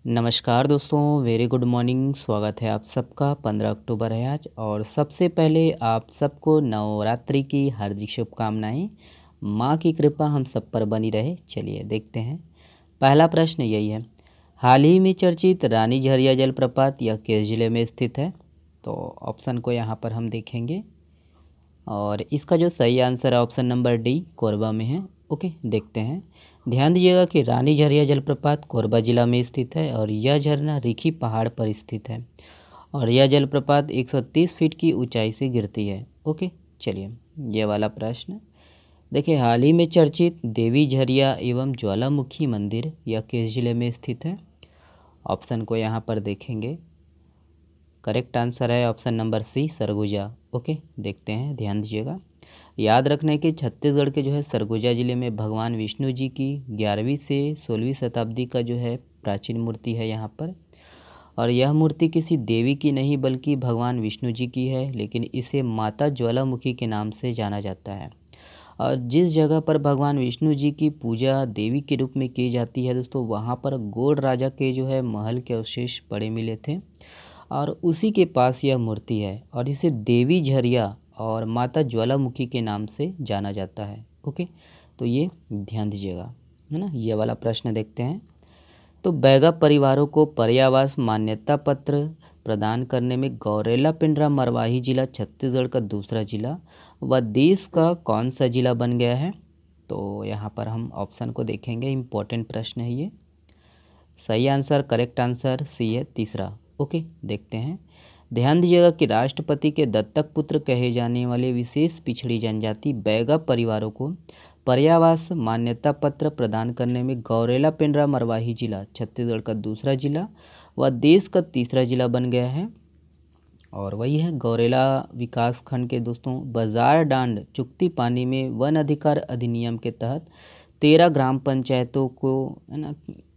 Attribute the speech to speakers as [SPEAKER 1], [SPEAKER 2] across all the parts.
[SPEAKER 1] नमस्कार दोस्तों, very good morning. स्वागत है आप सबका। 15 अक्टूबर है आज और सबसे पहले आप सबको नवरात्रि की हार्दिक शुभकामनाएं। माँ की कृपा हम सब पर बनी रहे। चलिए देखते हैं। पहला प्रश्न यही है, हाल ही में चर्चित रानी झरिया जलप्रपात यह किस जिले में स्थित है? तो ऑप्शन को यहाँ पर हम देखेंगे और इसका जो सही आंसर है ऑप्शन नंबर डी, कोरबा में है। ओके, देखते हैं। ध्यान दीजिएगा कि रानी झरिया जलप्रपात कोरबा जिला में स्थित है और यह झरना रिखी पहाड़ पर स्थित है और यह जलप्रपात 130 फीट की ऊंचाई से गिरती है। ओके, चलिए ये वाला प्रश्न देखिए, हाल ही में चर्चित देवी झरिया एवं ज्वालामुखी मंदिर यह किस जिले में स्थित है? ऑप्शन को यहाँ पर देखेंगे। करेक्ट आंसर है option number C, Surguja. Okay, देखते हैं, ध्यान दीजिएगा। याद रखने के छत्तीसगढ़ के जो है सरगुजा जिले में भगवान विष्णु जी की 11वीं से 16वीं शताब्दी का जो है प्राचीन मूर्ति है यहाँ पर। और यह मूर्ति किसी देवी की नहीं बल्कि भगवान विष्णु जी की है, लेकिन इसे माता ज्वालामुखी के नाम से जाना जाता है। और जिस जगह पर भगवान विष्णु जी की पूजा देवी के रूप में की जाती है दोस्तों, वहाँ पर गोड़ राजा के जो है महल के अवशेष पड़े मिले थे और उसी के पास यह मूर्ति है और इसे देवी झरिया और माता ज्वालामुखी के नाम से जाना जाता है। ओके, तो ये ध्यान दीजिएगा, है ना। ये वाला प्रश्न देखते हैं। तो बैगा परिवारों को पर्यावास मान्यता पत्र प्रदान करने में गौरेला पिंडरा मरवाही जिला छत्तीसगढ़ का दूसरा जिला व देश का कौन सा जिला बन गया है? तो यहाँ पर हम ऑप्शन को देखेंगे। इम्पोर्टेंट प्रश्न है ये। सही आंसर, करेक्ट आंसर सी है, तीसरा। ओके, देखते हैं। ध्यान दीजिएगा कि राष्ट्रपति के दत्तक पुत्र कहे जाने वाले विशेष पिछड़ी जनजाति बैगा परिवारों को पर्यावास मान्यता पत्र प्रदान करने में गौरेला पिंडरा मरवाही जिला छत्तीसगढ़ का दूसरा जिला व देश का तीसरा जिला बन गया है। और वही है गौरेला विकास खंड के दोस्तों बाजार डांड चुक्ती पानी में वन अधिकार अधिनियम के तहत 13 ग्राम पंचायतों को, है ना,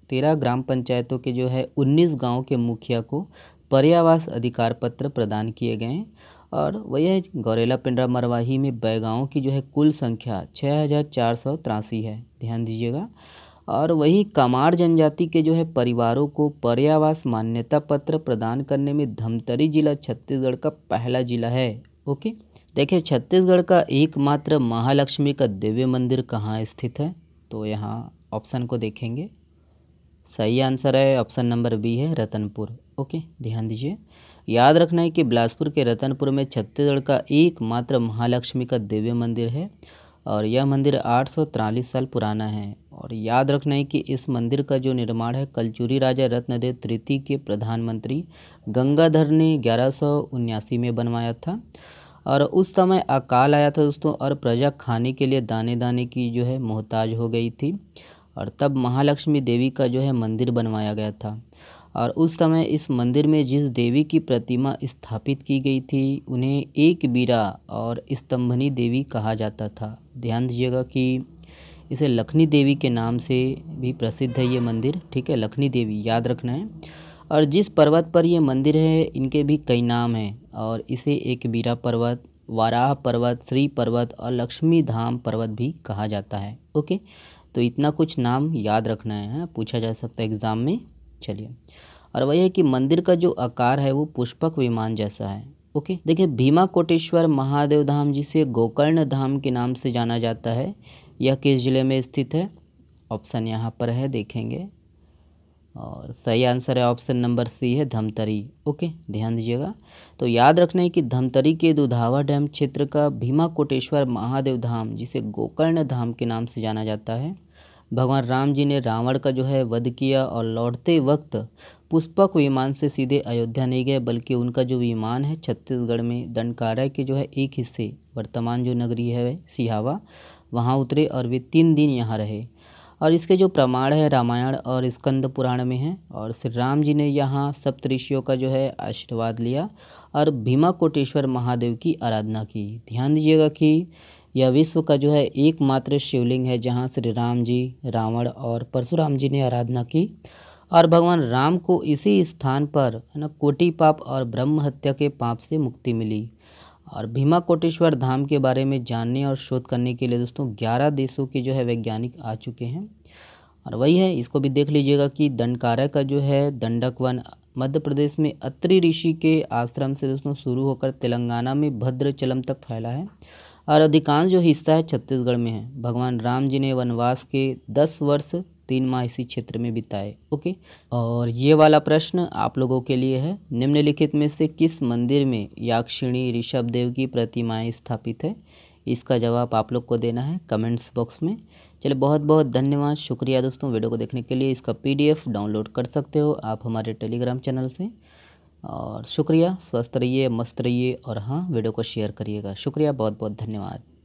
[SPEAKER 1] 13 ग्राम पंचायतों के जो है 19 गांव के मुखिया को पर्यावास अधिकार पत्र प्रदान किए गए हैं। और वही है गौरेला पिंडरा मरवाही में बैगाओं की जो है कुल संख्या 6483 है। ध्यान दीजिएगा। और वही कमार जनजाति के जो है परिवारों को पर्यावास मान्यता पत्र प्रदान करने में धमतरी जिला छत्तीसगढ़ का पहला जिला है। ओके, देखिए छत्तीसगढ़ का एकमात्र महालक्ष्मी का दिव्य मंदिर कहाँ स्थित है? तो यहाँ ऑप्शन को देखेंगे। सही आंसर है ऑप्शन नंबर बी है, रतनपुर। ओके, ध्यान दीजिए। याद रखना है कि बिलासपुर के रतनपुर में छत्तीसगढ़ का एकमात्र महालक्ष्मी का दिव्य मंदिर है और यह मंदिर 843 साल पुराना है। और याद रखना है कि इस मंदिर का जो निर्माण है कलचुरी राजा रत्नदेव तृतीय के प्रधानमंत्री गंगाधर ने 1179 में बनवाया था। और उस समय अकाल आया था दोस्तों और प्रजा खाने के लिए दाने दाने की जो है मोहताज हो गई थी और तब महालक्ष्मी देवी का जो है मंदिर बनवाया गया था। और उस समय इस मंदिर में जिस देवी की प्रतिमा स्थापित की गई थी उन्हें एक बीरा और स्तंभनी देवी कहा जाता था। ध्यान दीजिएगा कि इसे लखनी देवी के नाम से भी प्रसिद्ध है ये मंदिर। ठीक है, लखनी देवी याद रखना है। और जिस पर्वत पर ये मंदिर है इनके भी कई नाम हैं और इसे एक बीरा पर्वत, वाराह पर्वत, श्री पर्वत और लक्ष्मी धाम पर्वत भी कहा जाता है। ओके, तो इतना कुछ नाम याद रखना है, पूछा जा सकता है एग्ज़ाम में। चलिए, और वही है कि मंदिर का जो आकार है वो पुष्पक विमान जैसा है। ओके, देखिए भीमा कोटेश्वर महादेव धाम जिसे गोकर्ण धाम के नाम से जाना जाता है, यह किस जिले में स्थित है? ऑप्शन यहाँ पर है, देखेंगे। और सही आंसर है ऑप्शन नंबर सी है, धमतरी। ओके, ध्यान दीजिएगा। तो याद रखना है कि धमतरी के दुधावा डैम क्षेत्र का भीमा कोटेश्वर महादेव धाम जिसे गोकर्ण धाम के नाम से जाना जाता है, भगवान राम जी ने रावण का जो है वध किया और लौटते वक्त पुष्पक विमान से सीधे अयोध्या नहीं गए बल्कि उनका जो विमान है छत्तीसगढ़ में दंडकारा के जो है एक हिस्से, वर्तमान जो नगरी है सिहावा, वहाँ उतरे और वे 3 दिन यहाँ रहे। और इसके जो प्रमाण है रामायण और स्कंद पुराण में है। और श्री राम जी ने यहाँ सप्तऋषियों का जो है आशीर्वाद लिया और भीमा कोटेश्वर महादेव की आराधना की। ध्यान दीजिएगा कि यह विश्व का जो है एकमात्र शिवलिंग है जहाँ श्री राम जी, रावण और परशुराम जी ने आराधना की और भगवान राम को इसी स्थान पर, है ना, कोटि पाप और ब्रह्म हत्या के पाप से मुक्ति मिली। और भीमा कोटेश्वर धाम के बारे में जानने और शोध करने के लिए दोस्तों 11 देशों के जो है वैज्ञानिक आ चुके हैं। और वही है, इसको भी देख लीजिएगा कि दंडकारक का जो है दंडक वन मध्य प्रदेश में अत्रि ऋषि के आश्रम से दोस्तों शुरू होकर तेलंगाना में भद्राचलम तक फैला है और अधिकांश जो हिस्सा है छत्तीसगढ़ में है। भगवान राम जी ने वनवास के 10 वर्ष 3 माह इसी क्षेत्र में बिताए। ओके, और ये वाला प्रश्न आप लोगों के लिए है, निम्नलिखित में से किस मंदिर में याक्षिणी ऋषभ देव की प्रतिमाएं स्थापित है? इसका जवाब आप लोग को देना है कमेंट्स बॉक्स में। चलिए, बहुत बहुत धन्यवाद, शुक्रिया दोस्तों वीडियो को देखने के लिए। इसका PDF डाउनलोड कर सकते हो आप हमारे टेलीग्राम चैनल से। और शुक्रिया, स्वस्थ रहिए, मस्त रहिए और हाँ, वीडियो को शेयर करिएगा। शुक्रिया, बहुत बहुत धन्यवाद।